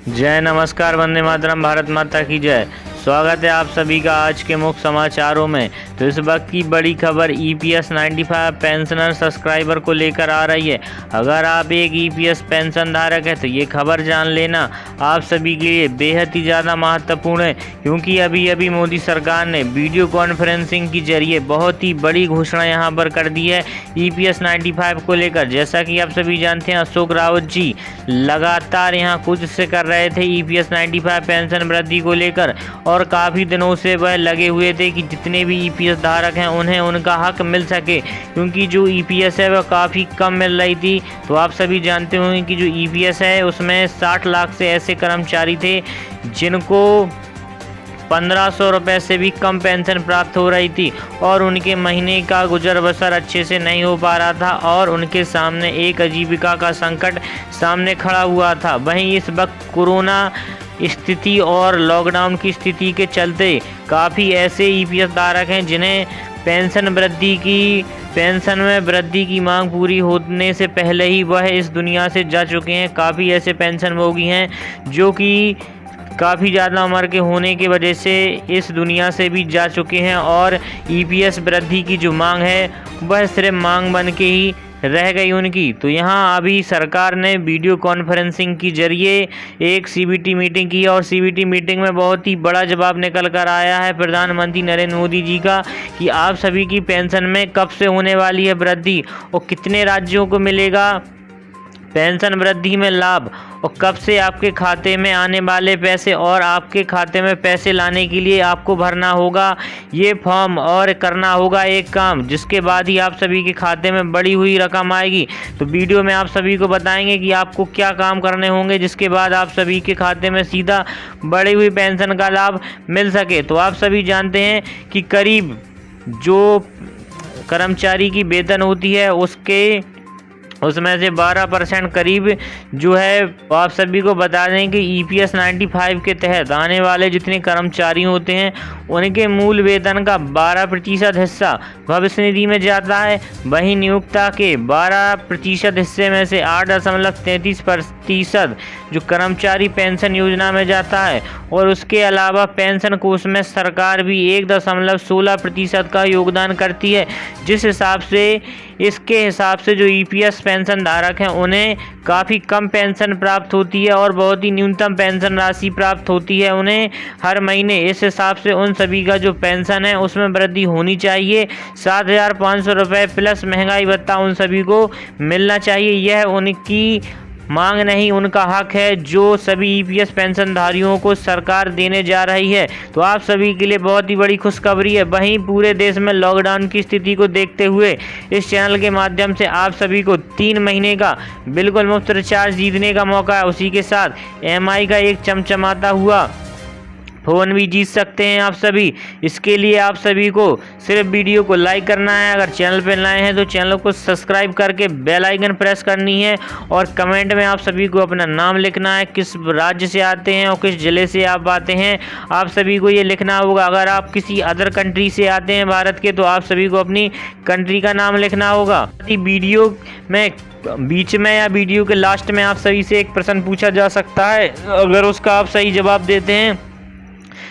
जय नमस्कार, वंदे मातरम, भारत माता की जय। स्वागत है आप सभी का आज के मुख्य समाचारों में। तो इस वक्त की बड़ी खबर EPS 95 पेंशनर सब्सक्राइबर को लेकर आ रही है। अगर आप एक EPS पेंशन धारक है तो ये खबर जान लेना आप सभी के लिए बेहद ही ज़्यादा महत्वपूर्ण है, क्योंकि अभी अभी मोदी सरकार ने वीडियो कॉन्फ्रेंसिंग के जरिए बहुत ही बड़ी घोषणा यहाँ पर कर दी है EPS 95 को लेकर। जैसा कि आप सभी जानते हैं, अशोक रावत जी लगातार यहाँ कुछ से कर रहे थे EPS 95 पेंशन वृद्धि को लेकर, और काफ़ी दिनों से वह लगे हुए थे कि जितने भी EPS धारक हैं उन्हें उनका हक मिल सके, क्योंकि जो EPS है वह काफ़ी कम मिल रही थी। तो आप सभी जानते होंगे कि जो EPS है उसमें 60 लाख से ऐसे कर्मचारी थे जिनको 1500 रुपये से भी कम पेंशन प्राप्त हो रही थी, और उनके महीने का गुजर बसर अच्छे से नहीं हो पा रहा था, और उनके सामने एक आजीविका का संकट सामने खड़ा हुआ था। वहीं इस वक्त कोरोना स्थिति और लॉकडाउन की स्थिति के चलते काफ़ी ऐसे EPS धारक हैं जिन्हें पेंशन में वृद्धि की मांग पूरी होने से पहले ही वह इस दुनिया से जा चुके हैं। काफ़ी ऐसे पेंशनभोगी हैं जो कि काफ़ी ज़्यादा उम्र के होने की वजह से इस दुनिया से भी जा चुके हैं, और EPS वृद्धि की जो मांग है वह सिर्फ मांग बन के ही रह गई उनकी। तो यहाँ अभी सरकार ने वीडियो कॉन्फ्रेंसिंग के जरिए एक CBT मीटिंग की, और CBT मीटिंग में बहुत ही बड़ा जवाब निकल कर आया है प्रधानमंत्री नरेंद्र मोदी जी का कि आप सभी की पेंशन में कब से होने वाली है वृद्धि, और कितने राज्यों को मिलेगा पेंशन वृद्धि में लाभ, और कब से आपके खाते में आने वाले पैसे, और आपके खाते में पैसे लाने के लिए आपको भरना होगा ये फॉर्म और करना होगा एक काम, जिसके बाद ही आप सभी के खाते में बढ़ी हुई रकम आएगी। तो वीडियो में आप सभी को बताएंगे कि आपको क्या काम करने होंगे जिसके बाद आप सभी के खाते में सीधा बढ़ी हुई पेंशन का लाभ मिल सके। तो आप सभी जानते हैं कि करीब जो कर्मचारी की वेतन होती है उसमें से 12% करीब जो है, आप सभी को बता दें कि EPS 95 के तहत आने वाले जितने कर्मचारी होते हैं उनके मूल वेतन का 12% हिस्सा भविष्य निधि में जाता है। वहीं नियोक्ता के 12% हिस्से में से 8.33% जो कर्मचारी पेंशन योजना में जाता है, और उसके अलावा पेंशन कोष में सरकार भी 1.16% का योगदान करती है। इसके हिसाब से जो EPS पेंशन धारक हैं उन्हें काफ़ी कम पेंशन प्राप्त होती है, और बहुत ही न्यूनतम पेंशन राशि प्राप्त होती है उन्हें हर महीने। इस हिसाब से उन सभी का जो पेंशन है उसमें वृद्धि होनी चाहिए। 7,500 रुपये प्लस महंगाई भत्ता उन सभी को मिलना चाहिए। यह उनकी मांग नहीं, उनका हक है जो सभी EPS पेंशनधारियों को सरकार देने जा रही है। तो आप सभी के लिए बहुत ही बड़ी खुशखबरी है। वहीं पूरे देश में लॉकडाउन की स्थिति को देखते हुए इस चैनल के माध्यम से आप सभी को 3 महीने का बिल्कुल मुफ्त रिचार्ज जीतने का मौका है। उसी के साथ MI का एक चमचमाता हुआ फ़ोन भी जीत सकते हैं आप सभी। इसके लिए आप सभी को सिर्फ वीडियो को लाइक करना है, अगर चैनल पर नए हैं तो चैनल को सब्सक्राइब करके बेल आइकन प्रेस करनी है, और कमेंट में आप सभी को अपना नाम लिखना है, किस राज्य से आते हैं और किस ज़िले से आप आते हैं, आप सभी को ये लिखना होगा। अगर आप किसी अदर कंट्री से आते हैं भारत के तो आप सभी को अपनी कंट्री का नाम लिखना होगा। वीडियो में बीच में या वीडियो के लास्ट में आप सभी से एक प्रश्न पूछा जा सकता है, अगर उसका आप सही जवाब देते हैं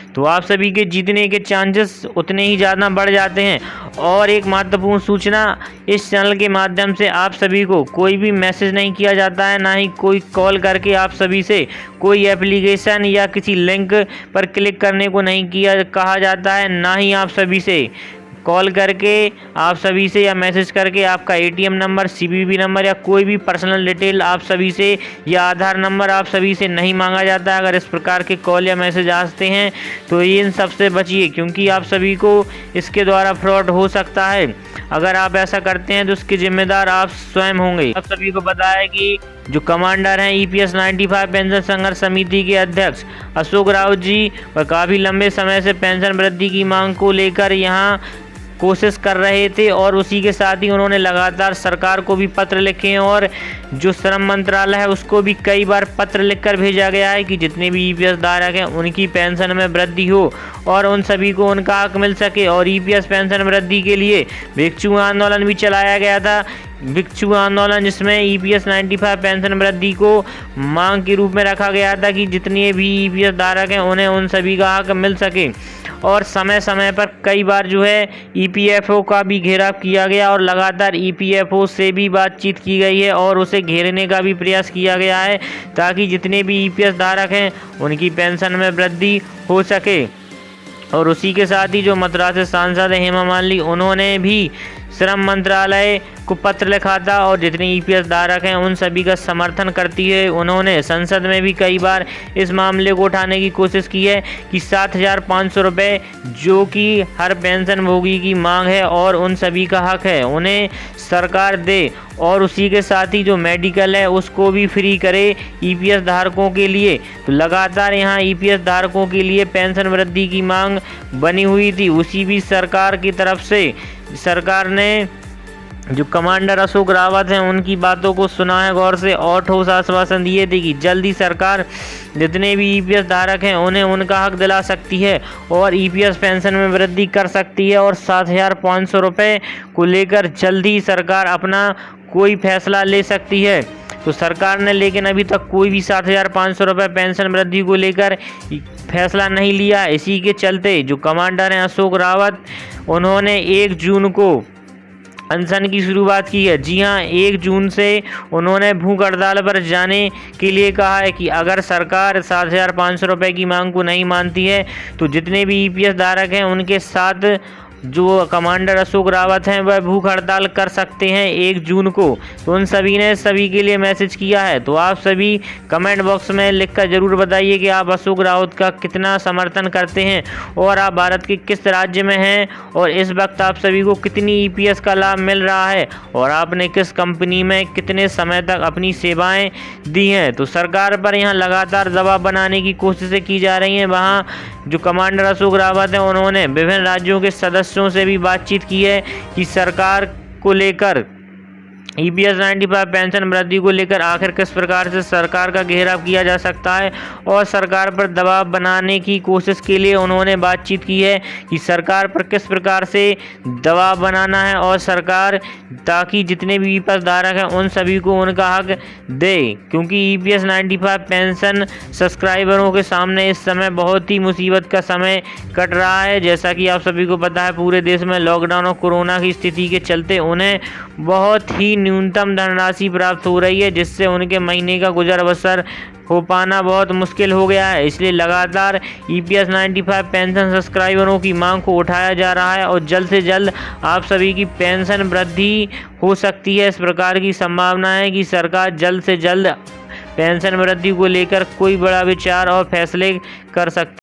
तो आप सभी के जीतने के चांसेस उतने ही ज़्यादा बढ़ जाते हैं। और एक महत्वपूर्ण सूचना, इस चैनल के माध्यम से आप सभी को कोई भी मैसेज नहीं किया जाता है, ना ही कोई कॉल करके आप सभी से कोई एप्लीकेशन या किसी लिंक पर क्लिक करने को नहीं कहा जाता है, ना ही आप सभी से कॉल करके आप सभी से या मैसेज करके आपका ATM नंबर, CVV नंबर या कोई भी पर्सनल डिटेल आप सभी से या आधार नंबर आप सभी से नहीं मांगा जाता है। अगर इस प्रकार के कॉल या मैसेज आते हैं तो इन सब से बचिए, क्योंकि आप सभी को इसके द्वारा फ्रॉड हो सकता है। अगर आप ऐसा करते हैं तो उसके जिम्मेदार आप स्वयं होंगे। आप सभी को पता है कि जो कमांडर हैं EPS 95 पेंशन संघर्ष समिति के अध्यक्ष अशोक रावत जी वह काफ़ी लंबे समय से पेंशन वृद्धि की मांग को लेकर यहाँ कोशिश कर रहे थे, और उसी के साथ ही उन्होंने लगातार सरकार को भी पत्र लिखे हैं, और जो श्रम मंत्रालय है उसको भी कई बार पत्र लिखकर भेजा गया है कि जितने भी EPS धारक हैं उनकी पेंशन में वृद्धि हो और उन सभी को उनका हक मिल सके। और EPS पेंशन वृद्धि के लिए भिक्षु आंदोलन भी चलाया गया था भिक्षु आंदोलन, जिसमें EPS 95 पेंशन वृद्धि को मांग के रूप में रखा गया था कि जितने भी EPS धारक हैं उन्हें उन सभी का हक मिल सके। और समय समय पर कई बार जो है EPFO का भी घेराव किया गया और लगातार EPFO से भी बातचीत की गई है और उसे घेरने का भी प्रयास किया गया है ताकि जितने भी EPS धारक हैं उनकी पेंशन में वृद्धि हो सके। और उसी के साथ ही जो मथुरा से सांसद हेमा मालिनी, उन्होंने भी श्रम मंत्रालय को पत्र लिखा था और जितने EPS धारक हैं उन सभी का समर्थन करती है। उन्होंने संसद में भी कई बार इस मामले को उठाने की कोशिश की है कि 7,500 रुपये जो कि हर पेंशनभोगी की मांग है और उन सभी का हक है, उन्हें सरकार दे। और उसी के साथ ही जो मेडिकल है उसको भी फ्री करे EPS धारकों के लिए। तो लगातार यहाँ EPS धारकों के लिए पेंशन वृद्धि की मांग बनी हुई थी। उसी भी सरकार की तरफ से सरकार ने जो कमांडर अशोक रावत हैं उनकी बातों को सुना है गौर से और ठोस आश्वासन दिए थे कि जल्दी सरकार जितने भी EPS धारक हैं उन्हें उनका हक दिला सकती है और EPS पेंशन में वृद्धि कर सकती है। और 7,500 रुपये को लेकर जल्दी सरकार अपना कोई फैसला ले सकती है। तो सरकार ने लेकिन अभी तक कोई भी 7,500 रुपये पेंशन वृद्धि को लेकर फैसला नहीं लिया। इसी के चलते जो कमांडर हैं अशोक रावत, उन्होंने 1 जून को अनशन की शुरुआत की है। जी हाँ, 1 जून से उन्होंने भूख हड़ताल पर जाने के लिए कहा है कि अगर सरकार 7,500 रुपये की मांग को नहीं मानती है तो जितने भी EPS धारक हैं उनके साथ जो कमांडर अशोक रावत हैं वह भूख हड़ताल कर सकते हैं 1 जून को। तो उन सभी ने सभी के लिए मैसेज किया है। तो आप सभी कमेंट बॉक्स में लिखकर ज़रूर बताइए कि आप अशोक रावत का कितना समर्थन करते हैं और आप भारत के किस राज्य में हैं और इस वक्त आप सभी को कितनी EPS का लाभ मिल रहा है और आपने किस कंपनी में कितने समय तक अपनी सेवाएँ दी हैं। तो सरकार पर यहाँ लगातार दबाव बनाने की कोशिशें की जा रही हैं। वहाँ जो कमांडर अशोक रावत हैं उन्होंने विभिन्न राज्यों के सदस्यों से भी बातचीत की है कि सरकार को लेकर EPS 95 पेंशन वृद्धि को लेकर आखिर किस प्रकार से सरकार का घेराव किया जा सकता है और सरकार पर दबाव बनाने की कोशिश के लिए उन्होंने बातचीत की है कि सरकार पर किस प्रकार से दबाव बनाना है और सरकार ताकि जितने भी EPS धारक हैं उन सभी को उनका हक दे। क्योंकि EPS 95 पेंशन सब्सक्राइबरों के सामने इस समय बहुत ही मुसीबत का समय कट रहा है। जैसा कि आप सभी को पता है पूरे देश में लॉकडाउन और कोरोना की स्थिति के चलते उन्हें बहुत ही न्यूनतम धनराशि प्राप्त हो रही है, जिससे उनके महीने का गुजर बसर हो पाना बहुत मुश्किल हो गया है। इसलिए लगातार EPS 95 पेंशन सब्सक्राइबरों की मांग को उठाया जा रहा है और जल्द से जल्द आप सभी की पेंशन वृद्धि हो सकती है। इस प्रकार की संभावना है कि सरकार जल्द से जल्द पेंशन वृद्धि को लेकर कोई बड़ा विचार और फैसले कर सकती है।